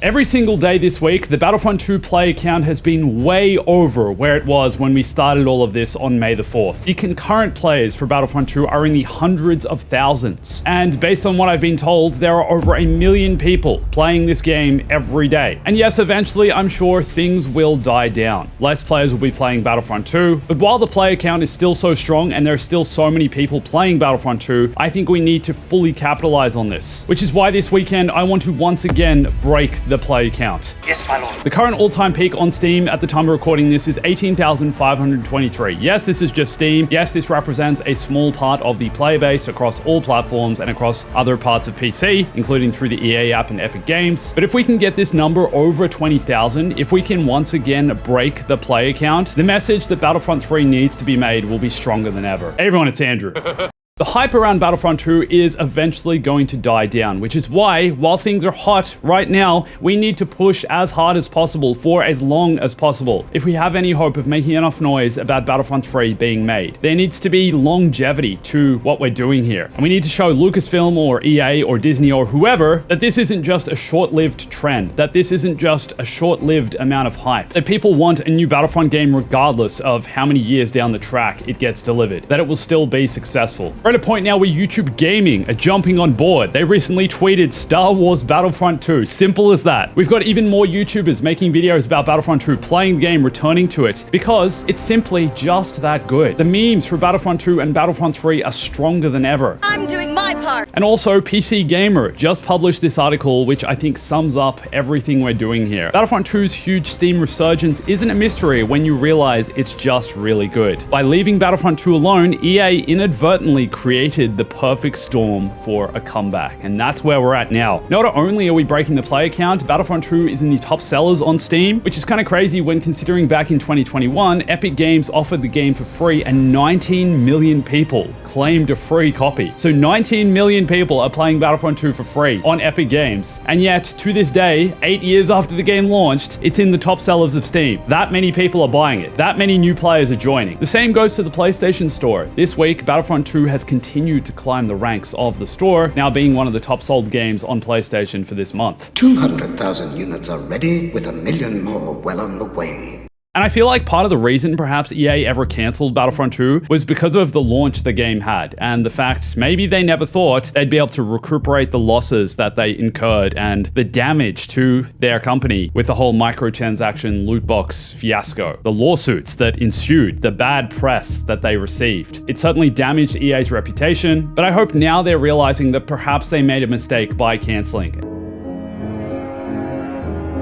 Every single day this week, the Battlefront 2 player count has been way over where it was when we started all of this on May the 4th. The concurrent players for Battlefront 2 are in the hundreds of thousands. And based on what I've been told, there are over 1 million people playing this game every day. And yes, eventually, I'm sure things will die down. Less players will be playing Battlefront 2, but while the player count is still so strong and there are still so many people playing Battlefront 2, I think we need to fully capitalize on this. Which is why this weekend, I want to once again break the player count. Yes, my lord. The current all-time peak on Steam at the time of recording this is 18,523. Yes, this is just Steam. Yes, this represents a small part of the player base across all platforms and across other parts of PC, including through the EA app and Epic Games. But if we can get this number over 20,000, if we can once again break the player count, the message that Battlefront 3 needs to be made will be stronger than ever. Hey everyone, it's Andrew. The hype around Battlefront 2 is eventually going to die down, which is why, while things are hot right now, we need to push as hard as possible for as long as possible. If we have any hope of making enough noise about Battlefront 3 being made, there needs to be longevity to what we're doing here. And we need to show Lucasfilm or EA or Disney or whoever that this isn't just a short-lived trend, that this isn't just a short-lived amount of hype, that people want a new Battlefront game regardless of how many years down the track it gets delivered, that it will still be successful. We're at a point now where YouTube Gaming are jumping on board. They recently tweeted Star Wars Battlefront 2. Simple as that. We've got even more YouTubers making videos about Battlefront 2, playing the game, returning to it, because it's simply just that good. The memes for Battlefront 2 and Battlefront 3 are stronger than ever. I'm doing my part. And also, PC Gamer just published this article, which I think sums up everything we're doing here. Battlefront 2's huge Steam resurgence isn't a mystery when you realize it's just really good. By leaving Battlefront 2 alone, EA inadvertently created the perfect storm for a comeback, and that's where we're at now. Not only are we breaking the player count, Battlefront 2 is in the top sellers on Steam, which is kind of crazy when considering back in 2021, Epic Games offered the game for free and 19 million people claimed a free copy. So 19 million people are playing Battlefront 2 for free on Epic Games, and yet to this day, 8 years after the game launched, it's in the top sellers of Steam. That many people are buying it. That many new players are joining. The same goes to the PlayStation Store. This week, Battlefront 2 has continued to climb the ranks of the store, now being one of the top sold games on PlayStation for this month. 200,000 units are ready, with 1 million more well on the way. And I feel like part of the reason perhaps EA ever cancelled Battlefront 2 was because of the launch the game had, and the fact maybe they never thought they'd be able to recuperate the losses that they incurred and the damage to their company with the whole microtransaction loot box fiasco, the lawsuits that ensued, the bad press that they received. It certainly damaged EA's reputation, but I hope now they're realizing that perhaps they made a mistake by cancelling it.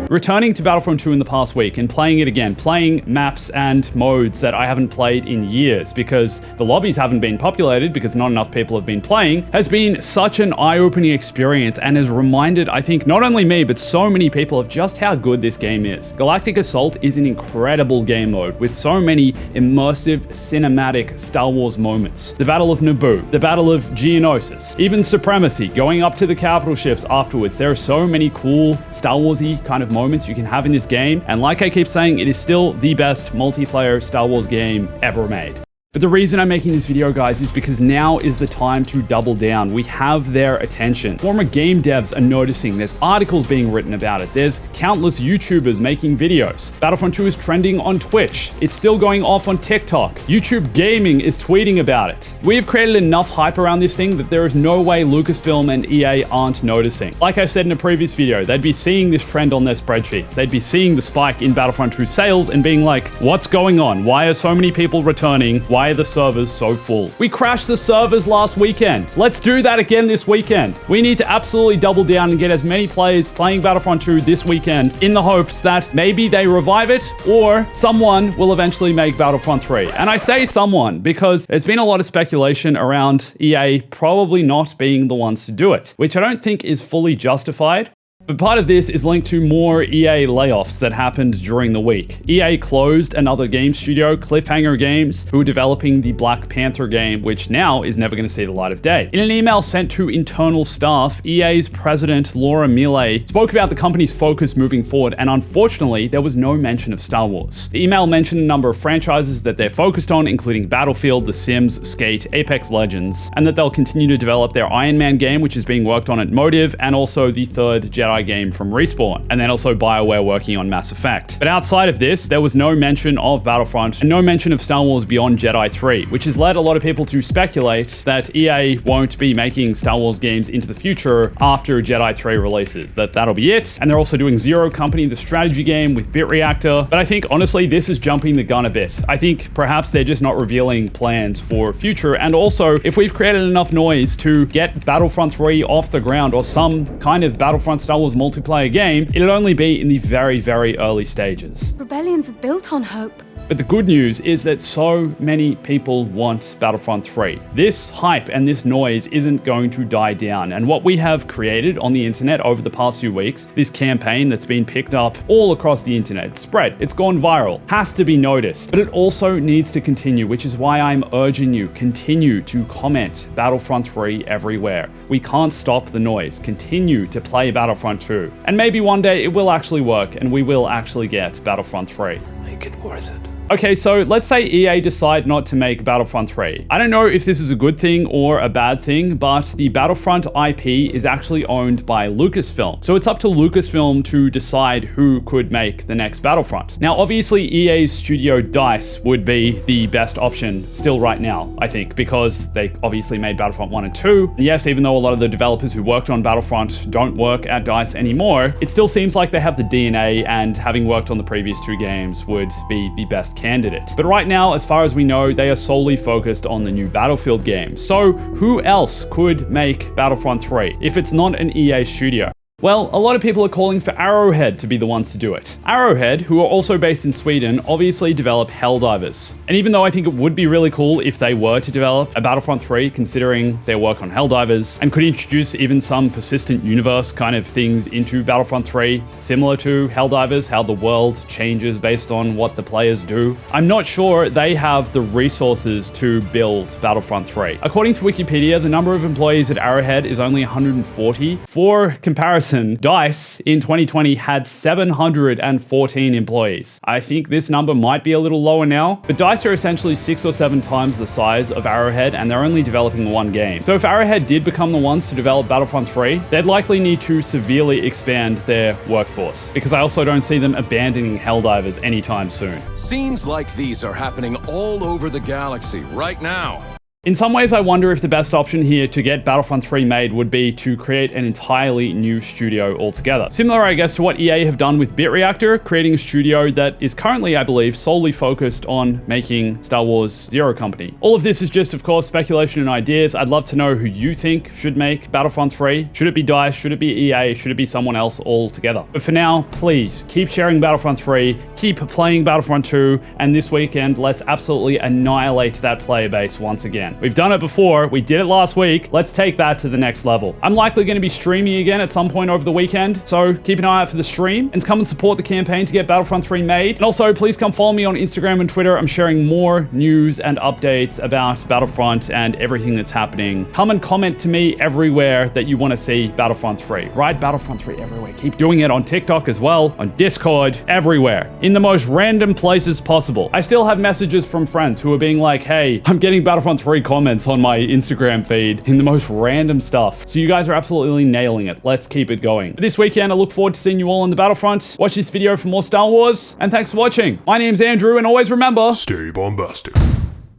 Returning to Battlefront 2 in the past week and playing it again, playing maps and modes that I haven't played in years because the lobbies haven't been populated because not enough people have been playing, has been such an eye-opening experience and has reminded, I think, not only me, but so many people of just how good this game is. Galactic Assault is an incredible game mode with so many immersive, cinematic Star Wars moments. The Battle of Naboo, the Battle of Geonosis, even Supremacy, going up to the capital ships afterwards. There are so many cool Star Wars-y kind of moments you can have in this game, and like I keep saying, it is still the best multiplayer Star Wars game ever made. But the reason I'm making this video, guys, is because now is the time to double down. We have their attention. Former game devs are noticing. There's articles being written about it. There's countless YouTubers making videos. Battlefront 2 is trending on Twitch. It's still going off on TikTok. YouTube Gaming is tweeting about it. We have created enough hype around this thing that there is no way Lucasfilm and EA aren't noticing. Like I said in a previous video, they'd be seeing this trend on their spreadsheets. They'd be seeing the spike in Battlefront 2 sales and being like, what's going on? Why are so many people returning? Why are the servers so full? We crashed the servers last weekend. Let's do that again this weekend. We need to absolutely double down and get as many players playing Battlefront 2 this weekend in the hopes that maybe they revive it or someone will eventually make Battlefront 3. And I say someone because there's been a lot of speculation around EA probably not being the ones to do it, which I don't think is fully justified. But part of this is linked to more EA layoffs that happened during the week. EA closed another game studio, Cliffhanger Games, who were developing the Black Panther game, which now is never going to see the light of day. In an email sent to internal staff, EA's president, Laura Miele, spoke about the company's focus moving forward, and unfortunately, there was no mention of Star Wars. The email mentioned a number of franchises that they're focused on, including Battlefield, The Sims, Skate, Apex Legends, and that they'll continue to develop their Iron Man game, which is being worked on at Motive, and also the third Jedi Jedi game from Respawn, and then also BioWare working on Mass Effect. But outside of this, there was no mention of Battlefront and no mention of Star Wars Beyond Jedi 3, which has led a lot of people to speculate that EA won't be making Star Wars games into the future after Jedi 3 releases, that'll be it. And they're also doing Zero Company, the strategy game with Bit Reactor. But I think honestly, this is jumping the gun a bit. I think perhaps they're just not revealing plans for future. And also, if we've created enough noise to get Battlefront 3 off the ground or some kind of Battlefront Star Wars multiplayer game, it'll only be in the very, very early stages. Rebellions are built on hope. But the good news is that so many people want Battlefront 3. This hype and this noise isn't going to die down. And what we have created on the internet over the past few weeks, this campaign that's been picked up all across the internet, spread, it's gone viral, has to be noticed. But it also needs to continue, which is why I'm urging you, continue to comment Battlefront 3 everywhere. We can't stop the noise. Continue to play Battlefront 2. And maybe one day it will actually work and we will actually get Battlefront 3. Make it worth it. Okay, so let's say EA decide not to make Battlefront 3. I don't know if this is a good thing or a bad thing, but the Battlefront IP is actually owned by Lucasfilm. So it's up to Lucasfilm to decide who could make the next Battlefront. Now, obviously EA's studio DICE would be the best option still right now, I think, because they obviously made Battlefront 1 and 2. And yes, even though a lot of the developers who worked on Battlefront don't work at DICE anymore, it still seems like they have the DNA, and having worked on the previous two games would be the best candidate. But right now, as far as we know, they are solely focused on the new Battlefield game. So who else could make Battlefront 3 if it's not an EA studio? Well, a lot of people are calling for Arrowhead to be the ones to do it. Arrowhead, who are also based in Sweden, obviously develop Helldivers. And even though I think it would be really cool if they were to develop a Battlefront 3, considering their work on Helldivers, and could introduce even some persistent universe kind of things into Battlefront 3, similar to Helldivers, how the world changes based on what the players do, I'm not sure they have the resources to build Battlefront 3. According to Wikipedia, the number of employees at Arrowhead is only 140. For comparison, DICE in 2020 had 714 employees. I think this number might be a little lower now, but DICE are essentially 6 or 7 times the size of Arrowhead, and they're only developing one game. So if Arrowhead did become the ones to develop Battlefront 3, they'd likely need to severely expand their workforce, because I also don't see them abandoning Helldivers anytime soon. Scenes like these are happening all over the galaxy right now. In some ways, I wonder if the best option here to get Battlefront 3 made would be to create an entirely new studio altogether. Similar, I guess, to what EA have done with Bit Reactor, creating a studio that is currently, I believe, solely focused on making Star Wars Zero Company. All of this is just, of course, speculation and ideas. I'd love to know who you think should make Battlefront 3. Should it be DICE? Should it be EA? Should it be someone else altogether? But for now, please keep sharing Battlefront 3, keep playing Battlefront 2, and this weekend, let's absolutely annihilate that player base once again. We've done it before. We did it last week. Let's take that to the next level. I'm likely going to be streaming again at some point over the weekend, so keep an eye out for the stream and come and support the campaign to get Battlefront 3 made. And also, please come follow me on Instagram and Twitter. I'm sharing more news and updates about Battlefront and everything that's happening. Come and comment to me everywhere that you want to see Battlefront 3. Write Battlefront 3 everywhere. Keep doing it on TikTok as well, on Discord, everywhere, in the most random places possible. I still have messages from friends who are being like, hey, I'm getting Battlefront 3 comments on my Instagram feed in the most random stuff. So you guys are absolutely nailing it. Let's keep it going. But this weekend, I look forward to seeing you all on the Battlefront. Watch this video for more Star Wars, and thanks for watching. My name's Andrew, and always remember, stay bombastic.